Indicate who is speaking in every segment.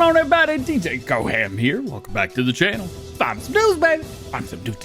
Speaker 1: on, everybody? DjGoHam here. Welcome back to the channel. Find some news, baby. Find some news.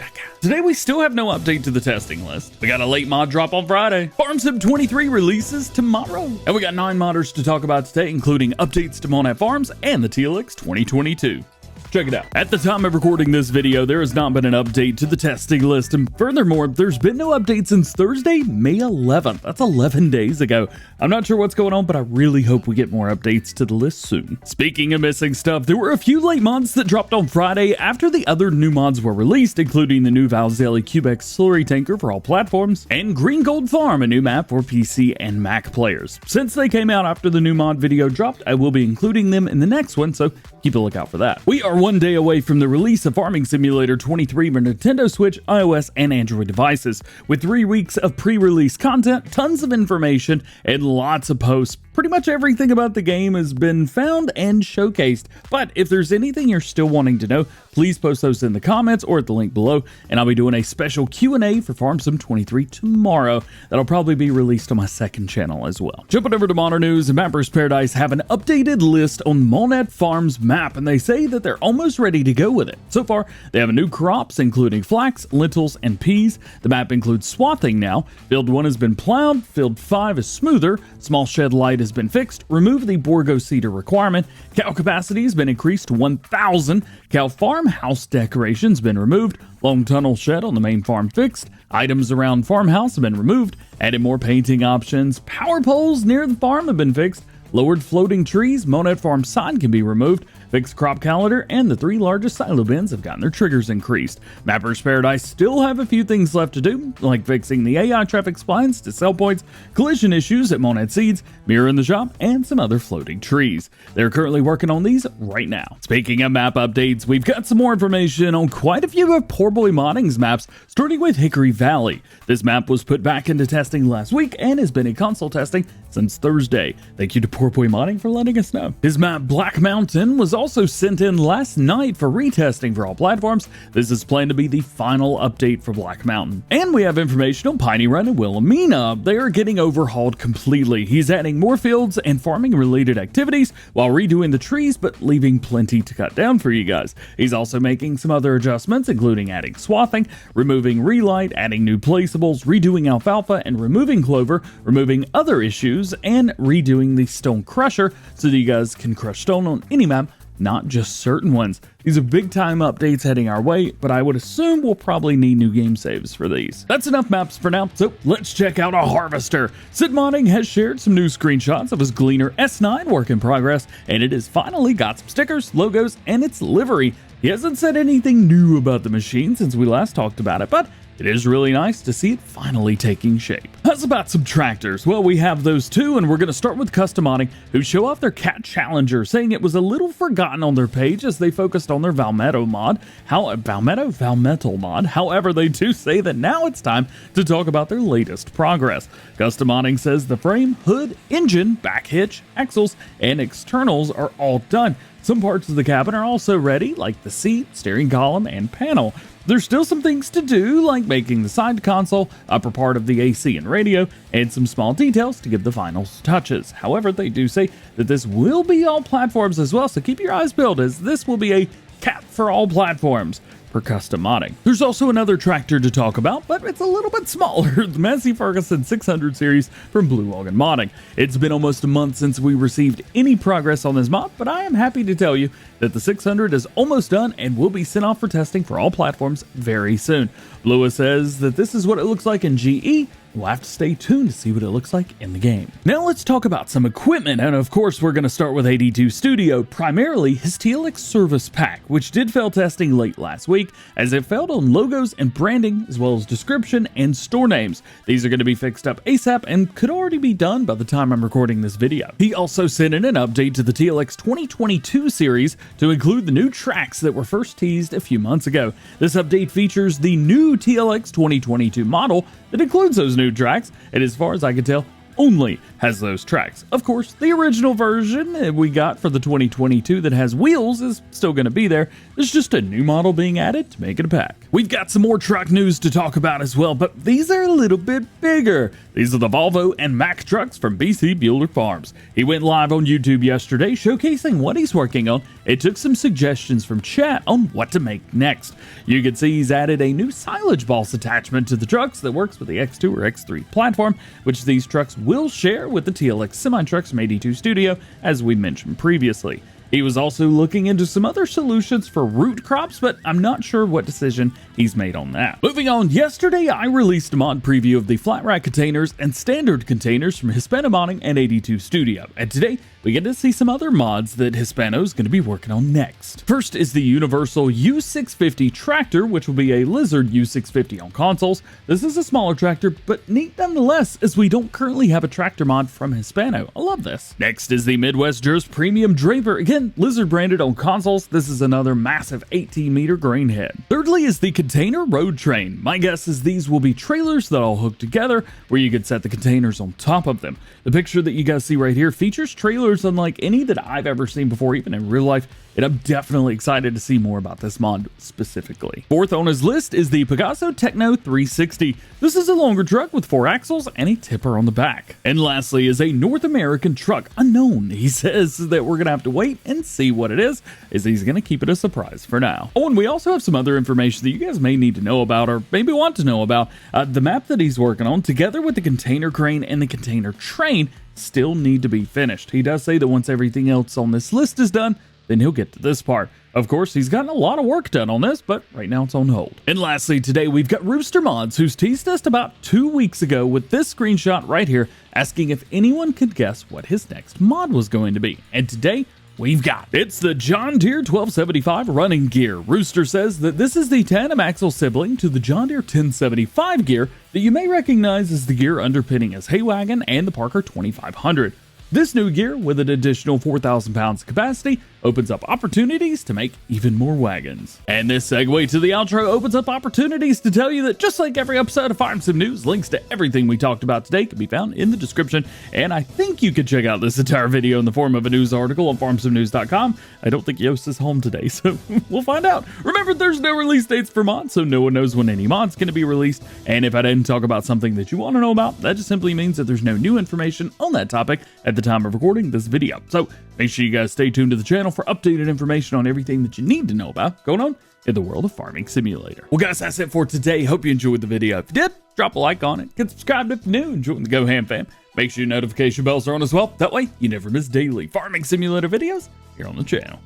Speaker 1: Today we still have no update to the testing list. We got a late mod drop on Friday. Farm Sim 23 releases tomorrow. And we got 9 modders to talk about today, including updates to Monette Farms and the TLX 2022. Check it out. At the time of recording this video, there has not been an update to the testing list, and furthermore, there's been no update since Thursday, May 11th. That's 11 days ago. I'm not sure what's going on, but I really hope we get more updates to the list soon. Speaking of missing stuff, there were a few late mods that dropped on Friday after the other new mods were released, including the new Valzelli Cubex Slurry Tanker for all platforms, and Green Gold Farm, a new map for PC and Mac players. Since they came out after the new mod video dropped, I will be including them in the next one, so keep a lookout for that. We are one day away from the release of Farming Simulator 23 for Nintendo Switch, iOS, and Android devices. With 3 weeks of pre-release content, tons of information, and lots of posts, pretty much everything about the game has been found and showcased. But if there's anything you're still wanting to know, please post those in the comments or at the link below, and I'll be doing a special Q&A for Farm Sim 23 tomorrow. That'll probably be released on my second channel as well. Jumping over to Modern News, Mapper's Paradise have an updated list on Monette Farms map, and they say that they're almost ready to go with it. So far, they have new crops, including flax, lentils, and peas. The map includes swathing now. Field 1 has been plowed, Field 5 is smoother, small shed light has been fixed, remove the Borgo cedar requirement, cow capacity has been increased to 1,000, cow farmhouse decorations been removed, long tunnel shed on the main farm fixed, items around farmhouse have been removed, added more painting options, power poles near the farm have been fixed, lowered floating trees, Monette Farm sign can be removed, fixed crop calendar, and the 3 largest silo bins have gotten their triggers increased. Mapper's Paradise still have a few things left to do, like fixing the AI traffic splines to sell points, collision issues at Monette Seeds, mirror in the shop, and some other floating trees. They're currently working on these right now. Speaking of map updates, we've got some more information on quite a few of Poorboy Modding's maps, starting with Hickory Valley. This map was put back into testing last week and has been in console testing since Thursday. Thank you to Poorboy Modding for letting us know. His map Black Mountain was also sent in last night for retesting for all platforms. This is planned to be the final update for Black Mountain. And we have information on Piney Run and Wilhelmina. They are getting overhauled completely. He's adding more fields and farming related activities while redoing the trees, but leaving plenty to cut down for you guys. He's also making some other adjustments, including adding swathing, removing relight, adding new placeables, redoing alfalfa and removing clover, removing other issues, and redoing the stone crusher so that you guys can crush stone on any map, not just certain ones. These are big time updates heading our way, but I would assume we'll probably need new game saves for these. That's enough maps for now, so let's check out a harvester. Sid Modding has shared some new screenshots of his Gleaner S9 work in progress, and it has finally got some stickers, logos, and its livery. He hasn't said anything new about the machine since we last talked about it, but it is really nice to see it finally taking shape. How's about some tractors? Well, we have those too, and we're going to start with Custom Modding, who show off their Cat Challenger, saying it was a little forgotten on their page as they focused on their Valmetal mod. Valmetal mod. However, they do say that now it's time to talk about their latest progress. Custom Modding says the frame, hood, engine, back hitch, axles, and externals are all done. Some parts of the cabin are also ready, like the seat, steering column, and panel. There's still some things to do, like making the side console, upper part of the AC and radio, and some small details to give the final touches. However, they do say that this will be all platforms as well, so keep your eyes peeled as this will be a cat for all platforms for Custom Modding. There's also another tractor to talk about, but it's a little bit smaller, the Massey Ferguson 600 series from Blue Wagon Modding. It's been almost a month since we received any progress on this mod, but I am happy to tell you that the 600 is almost done and will be sent off for testing for all platforms very soon. Blua says that this is what it looks like in GE. We'll have to stay tuned to see what it looks like in the game. Now let's talk about some equipment, and of course we're going to start with 82 Studio, primarily his TLX service pack, which did fail testing late last week as it failed on logos and branding as well as description and store names. These are going to be fixed up ASAP and could already be done by the time I'm recording this video. He also sent in an update to the TLX 2022 series to include the new tracks that were first teased a few months ago. This update features the new TLX 2022 model that includes those new tracks, and as far as I can tell, only has those tracks. Of course, the original version we got for the 2022 that has wheels is still going to be there. There's just a new model being added to make it a pack. We've got some more truck news to talk about as well, but these are a little bit bigger. These are the Volvo and Mack trucks from BcBuhler Farms. He went live on YouTube yesterday showcasing what he's working on. It took some suggestions from chat on what to make next. You can see he's added a new silage boss attachment to the trucks that works with the X2 or X3 platform, which these trucks will share with the TLX semi-trucks from 82 Studio, as we mentioned previously. He was also looking into some other solutions for root crops, but I'm not sure what decision he's made on that. Moving on, yesterday I released a mod preview of the flat rack containers and standard containers from Hispano Modding and 82 Studio, and today we get to see some other mods that Hispano is going to be working on next. First is the universal U650 tractor, which will be a Lizard U650 on consoles. This is a smaller tractor, but neat nonetheless, as we don't currently have a tractor mod from Hispano. I love this. Next is the Midwest Jurors Premium Draper, again Lizard branded on consoles. This is another massive 18-meter grain head. Thirdly is the Container Road Train. My guess is these will be trailers that all hook together, where you could set the containers on top of them. The picture that you guys see right here features trailers unlike any that I've ever seen before, even in real life, and I'm definitely excited to see more about this mod specifically. Fourth on his list is the Pegaso Techno 360. This is a longer truck with 4 axles and a tipper on the back. And lastly is a North American truck unknown. He says that we're gonna have to wait and see what it is, as he's gonna keep it a surprise for now. Oh, and we also have some other information that you guys may need to know about, or maybe want to know about. The map that he's working on, together with the container crane and the container train, still need to be finished. He does say that once everything else on this list is done, then he'll get to this part. Of course, he's gotten a lot of work done on this, but right now it's on hold. And lastly, today we've got Rooster Mods, who's teased us about 2 weeks ago with this screenshot right here, asking if anyone could guess what his next mod was going to be. And today, we've got it's the John Deere 1275 running gear. Rooster says that this is the tandem axle sibling to the John Deere 1075 gear that you may recognize as the gear underpinning his hay wagon and the Parker 2500. This new gear, with an additional 4,000 pounds of capacity, opens up opportunities to make even more wagons. And this segue to the outro opens up opportunities to tell you that just like every episode of Farm Sim News, links to everything we talked about today can be found in the description. And I think you could check out this entire video in the form of a news article on farmsimnews.com. I don't think Yost is home today, so we'll find out. Remember, there's no release dates for mods, so no one knows when any mod's going to be released. And if I didn't talk about something that you want to know about, that just simply means that there's no new information on that topic at the time of recording this video. So make sure you guys stay tuned to the channel for updated information on everything that you need to know about going on in the world of Farming Simulator. Well guys, that's it for today. Hope you enjoyed the video. If you did, drop a like on it. Get subscribed if you're new and join the GoHam fam. Make sure your notification bells are on as well. That way you never miss daily Farming Simulator videos here on the channel.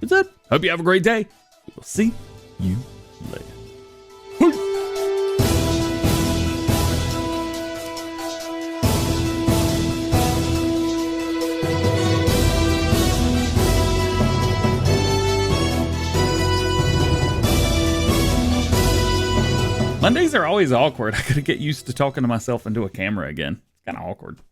Speaker 1: That's it. Hope you have a great day. We will see you later. Mondays are always awkward. I gotta get used to talking to myself into a camera again. It's kind of awkward.